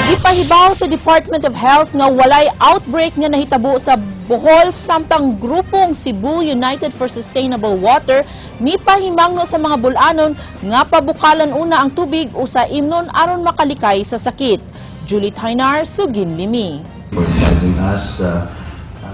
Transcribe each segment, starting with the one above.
Ipahibaw sa Department of Health nga walay outbreak nga nahitabo sa Bohol samtang grupong Cebu United for Sustainable Water mipahimangno sa mga bulanon nga pabukalan una ang tubig o sa imnon aron makalikay sa sakit. Julie Tainar, Sugin Limi.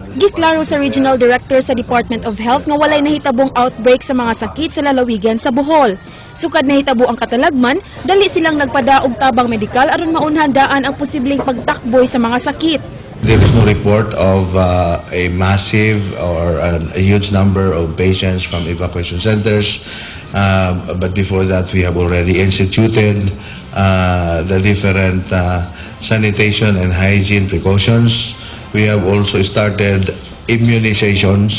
Giklaro sa Regional Director sa Department of Health nga walay nahitabong outbreak sa mga sakit sa lalawigan sa Bohol. Sukad nahitabo ang katalagman, dali silang nagpadaog tabang medikal aron maunhandaan ang posibleng pagtakboy sa mga sakit. There was no report of a massive or a huge number of patients from evacuation centers. But before that, we have already instituted the different sanitation and hygiene precautions. We have also started immunizations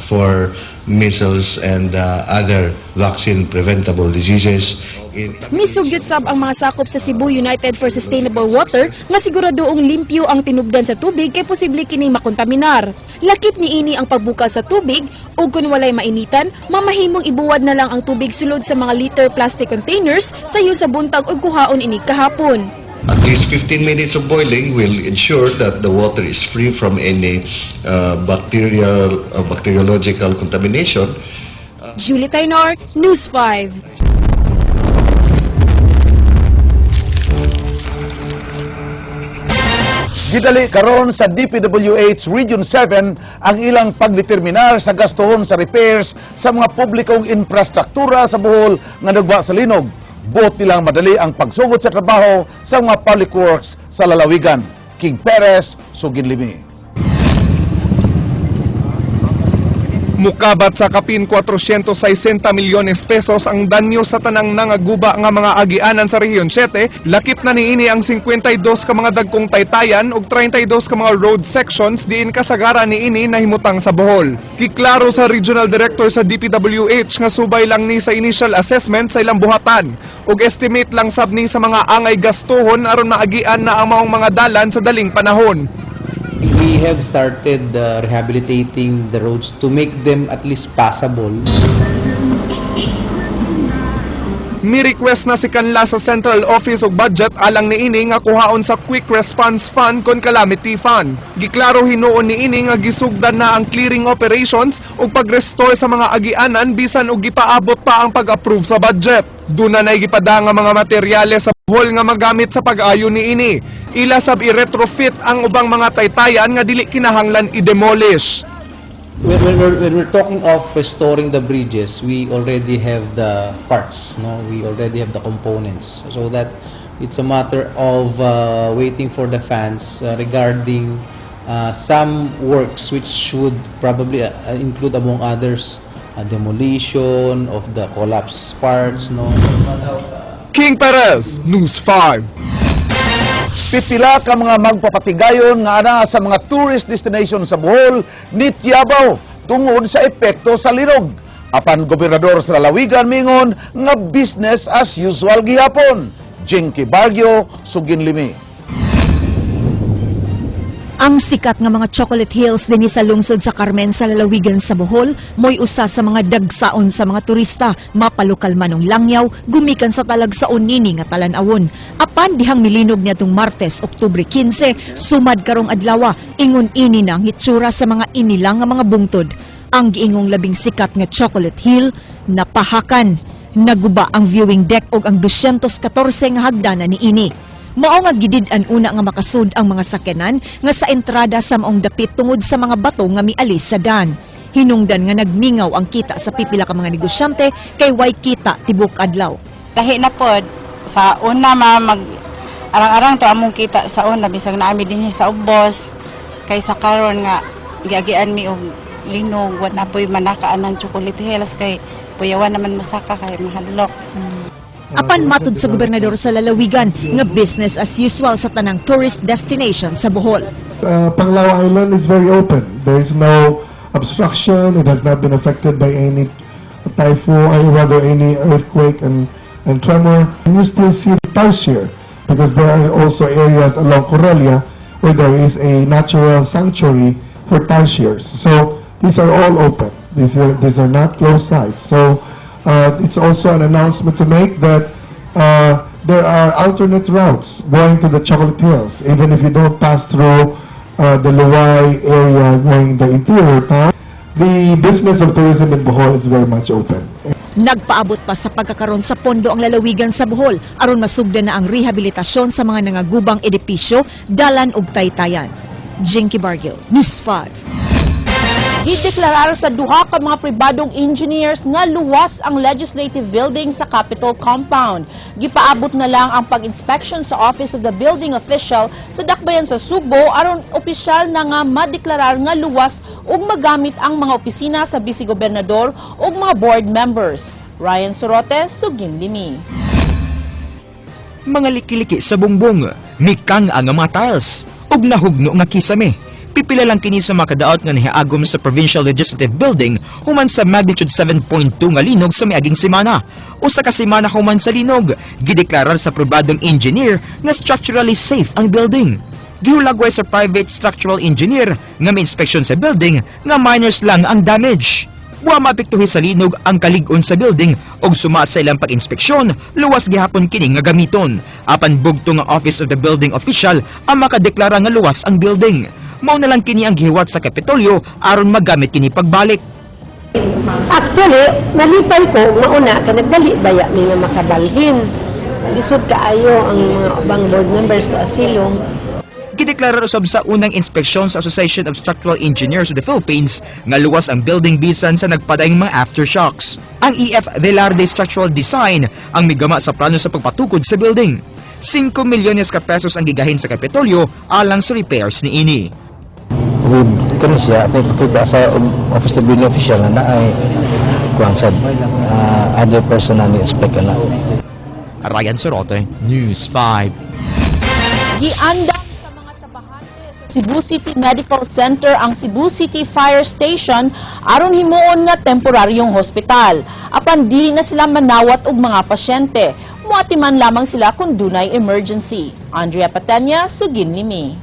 for measles and other vaccine-preventable diseases. Misugyot sab ang mga sakop sa Cebu United for Sustainable Water nga siguradoong limpyo ang tinubdan sa tubig kay posible kining makontaminar. Lakip niini ang pagbuka sa tubig ug kun walay mainitan, mamahimong ibuwad na lang ang tubig sulod sa mga liter plastic containers sayo sa buntag ug kuhaon ini kahapon. At least 15 minutes of boiling will ensure that the water is free from any bacteriological contamination. Julie Tainor, News 5. Gidali karon sa DPWH Region 7 ang ilang pagdeterminar sa gastuhon sa repairs sa mga publikong infrastruktura sa Bohol nga nagwa sa linog. Buot nilang madali ang pagsugod sa trabaho sa mga public works sa lalawigan. King Perez, Sugin Limi. Mukabat sa kapin 460 milyones pesos ang danyo sa tanang nangaguba nga mga agianan sa Rehiyon 7, lakip na niini ang 52 ka mga dagkong taytayan ug 32 ka mga road sections diin kasagara niini nahimutang sa Bohol. Kiklaro sa Regional Director sa DPWH nga subay lang ni sa initial assessment sa ilang buhatan ug estimate lang sab ni sa mga angay gastuhon aron maagian na ang maong mga dalan sa daling panahon. We have started rehabilitating the roads to make them at least passable. Mi request na si kanla sa Central Office of Budget alang niini nga kuhaon sa Quick Response Fund kon Calamity Fund. Giklaro hinuon niini nga gisugdan na ang clearing operations ug pag-restore sa mga agianan bisan og gipaabot pa ang pag-approve sa budget. Duna nay gipada nga mga materyales sa Bohol nga magamit sa pag-ayo niini. Ila sab i-retrofit ang ubang mga taytayan nga dili kinahanglan i-demolish. When we're talking of restoring the bridges, we already have the parts, no? We already have the components. So that it's a matter of waiting for the funds regarding some works which should probably include among others demolition of the collapsed parts, no? King Perez, News 5. Pipila ka mga magpapatigayon nga ana sa mga tourist destination sa Bohol ni Tiabaw tungod sa epekto sa linog. Apan gobernador sa lalawigan mingon nga business as usual gihapon. Jinky Baguio, Sugin Limi. Ang sikat nga mga chocolate hills dinhi sa lungsod sa Carmen sa lalawigan sa Bohol mo'y usa sa mga dagsaon sa mga turista mapalokal manong langyaw gumikan sa talagsaon nini nga talan-awon. Apan dihang milinog niadtong Martes, Oktubre 15, sumad karong adlaw ingon ini na ang hitsura sa mga inilang nga mga bungtod. Ang giingong labing sikat nga chocolate hill napahakan. Naguba ang viewing deck og ang 214 nga hagdanan niini. Mao nga gidid-an una nga makasud ang mga sakyanan nga sa entrada sa maong dapit tungod sa mga bato nga mialis sa dan. Hinungdan nga nagmingaw ang kita sa pipila ka mga negosyante kay way kita tibok adlaw. Lahi na pod sa una mag arang-arang to among kita sa una bisag naami dinhi sa ubos kay sa karon nga giagian mi og linog wa na poy manakaan ng chocolate hills kay puyawan naman masaka kay mahadlok. Apan matud sa gobernador sa lalawigan nga business as usual sa tanang tourist destination sa Bohol. Panglao Island is very open. There is no obstruction. It has not been affected by any typhoon, or rather any earthquake and tremor. And you still see the tarsier because there are also areas along Corelia where there is a natural sanctuary for tarsiers. So these are all open. These are not closed sites. So it's also an announcement to make that there are alternate routes going to the Chocolate Hills, even if you don't pass through the Luwai area going the interior town. The business of tourism in Bohol is very much open. Nagpaabot pa sa pagkakaroon sa pondo ang lalawigan sa Bohol aron masugdan na ang rehabilitasyon sa mga nangagubang edipisyo, dalan ug taytayan. Jinky Bargil, News 5. Gideklarar sa duha ka mga pribadong engineers nga luwas ang legislative building sa Capitol compound. Gipaabot na lang ang pag-inspection sa Office of the Building Official sa Dakbayan sa Subo aron opisyal na nga madeklarar nga luwas ug magamit ang mga opisina sa Vice-Gobernador ug mga board members. Ryan Sorote, Sugin Limi. Mga likiliki sa bungbong, mikang ang mga tiles, ug nahugno nga kisame. Pipila lang kini sa makadaot nga nihaagom sa Provincial Legislative Building human sa magnitude 7.2 nga linog sa miaging semana. Usa ka semana human sa linog, gideklarar sa probadong engineer nga structurally safe ang building. Gihulagway sa private structural engineer nga may inspeksyon sa building nga minors lang ang damage. Wa maapektuhi sa linog ang kalig-on sa building og suma sa ilang pag-inspeksyon, luwas gihapon kini nga gamiton. Apan bugto nga Office of the Building Official ang makadeklara nga luwas ang building. Mao na lang kini ang gihiwat sa Kapitolyo aron magamit kini pagbalik. Actually, nalipay ko, mauna ka nagdali baya may nga makabalhin. Lisod kaayo ang mga ubang board members to asilong. Gideklarar usab sa unang inspeksyon sa Association of Structural Engineers of the Philippines nga luwas ang building bisan sa nagpadaing mga aftershocks. Ang EF Velarde Structural Design ang migama sa plano sa pagpatukod sa building. 5 milyones ka pesos ang gigahin sa Kapitolyo alang sa repairs ni ini. With kanisya, ito ipakita sa Office of the Building Official na ay kuhan sa other person na ni-inspect na. Ryan Sorote, News 5. Giandam sa mga trabahante sa Cebu City Medical Center ang Cebu City Fire Station aron himuon nga temporaryong hospital. Apan di na sila manawat og mga pasyente. Muatiman lamang sila kung dunay emergency. Andrea Patenya, Sugin Limi.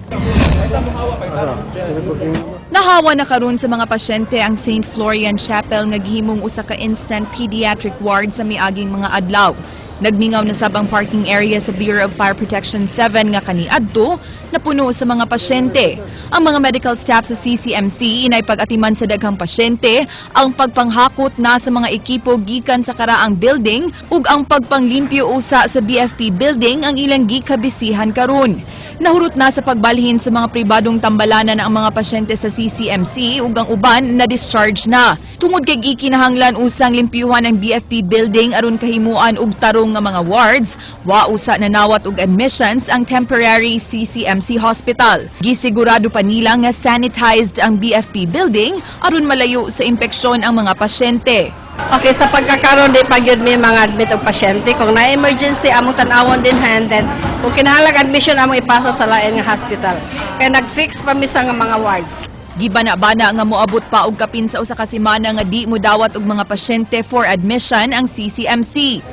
Nahawa na karon sa mga pasyente ang St. Florian Chapel nga gihimong usa ka instant pediatric ward sa miaging mga adlaw. Nagmingaw na sab ang parking area sa Bureau of Fire Protection 7 nga kaniadto na puno sa mga pasyente. Ang mga medical staff sa CCMC inay pag-atiman sa daghang pasyente, ang pagpanghakot na sa mga ekipo gikan sa karaang building ug ang pagpanglimpyo usa sa BFP building ang ilang gikabisihan karon. Nahurot na sa pagbalhin sa mga pribadong tambalanan ang mga pasyente sa CCMC ug ang uban na discharge na. Tungod kay gikinahanglan usang limpyuhan ang BFP building aron kahimuan og tarong nga mga wards, wa usa na nawat og admissions ang temporary CCMC hospital. Gisigurado pa nila nga sanitized ang BFP building aron malayo sa impeksyon ang mga pasyente. Okay, sa pagkakaroon din pag yun may mga admit og pasyente, kung na-emergency, among tanawon din hand, then kung kinahanglan admission, among ipasa sa lain nga hospital. Kaya nag-fix pa misa nga mga wards. Gibana-bana nga moabot pa og kapin sa usa ka semana nga di mo dawat og mga pasyente for admission ang CCMC.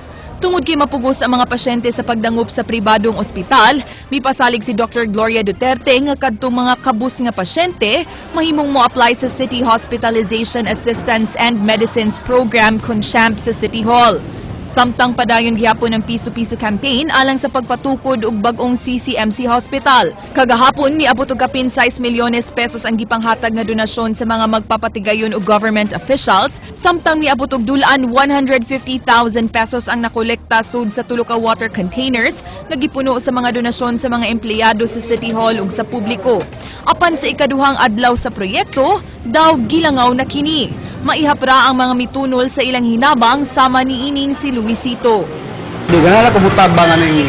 Tungod kay mapugos ang mga pasyente sa pagdangup sa pribadong ospital, mipasalig si Dr. Gloria Duterte nga kadtong mga kabus nga pasyente mahimong mo apply sa City Hospitalization Assistance and Medicines Program CONCHAMP sa City Hall. Samtang padayon gihapon ang piso-piso campaign alang sa pagpatukod og bag-ong CCMC Hospital. Kagahapon miabot og kapin 6 milyones pesos ang gipanghatag nga donasyon sa mga magpapatigayon og government officials, samtang miabot og dulan 150,000 pesos ang nakolekta sud sa tulo ka water containers nga gipuno sa mga donasyon sa mga empleyado sa City Hall ug sa publiko. Apan sa ikaduhang adlaw sa proyekto, daw gilangaw na kini. Maihapra ang mga mitunol sa ilang hinabang sama ni ining si Luisito. Di ganala ko butabang aning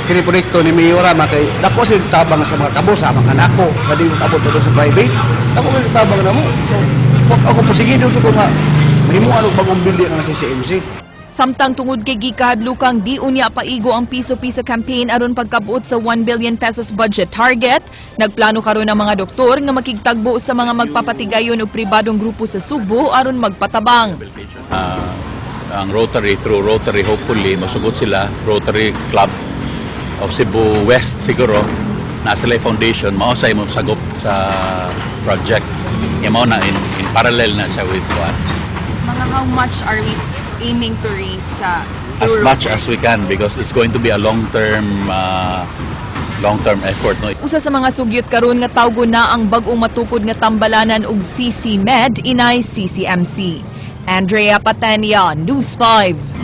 kini proyekto ni Mayora makay dako sila tabang sa mga kabos sa mga nako pwede abot dito sa private ako kini tabang na mo so wag ako posigido ko nga mahimuan og bagong building ang CCMC. Samtang tungod kay gikahadlukang di unya paigo ang piso-piso campaign aron pagkabuot sa 1 billion pesos budget target, nagplano karon ang mga doktor nga makigtagbo sa mga magpapatigayon og pribadong grupo sa Subo aron magpatabang. Ang Rotary, through Rotary, hopefully masugot sila, Rotary Club of Cebu West siguro, nasa foundation, mausay mo sagop sa project. Yung na in parallel na siya with what? Mga how much are we aiming to raise sa as much as we can because it's going to be a long-term effort. No? Usa sa mga sugyot karon nga tawgo na ang bag-ong matukod nga tambalanan og CC Med inay CCMC. Andrea Patania, News 5.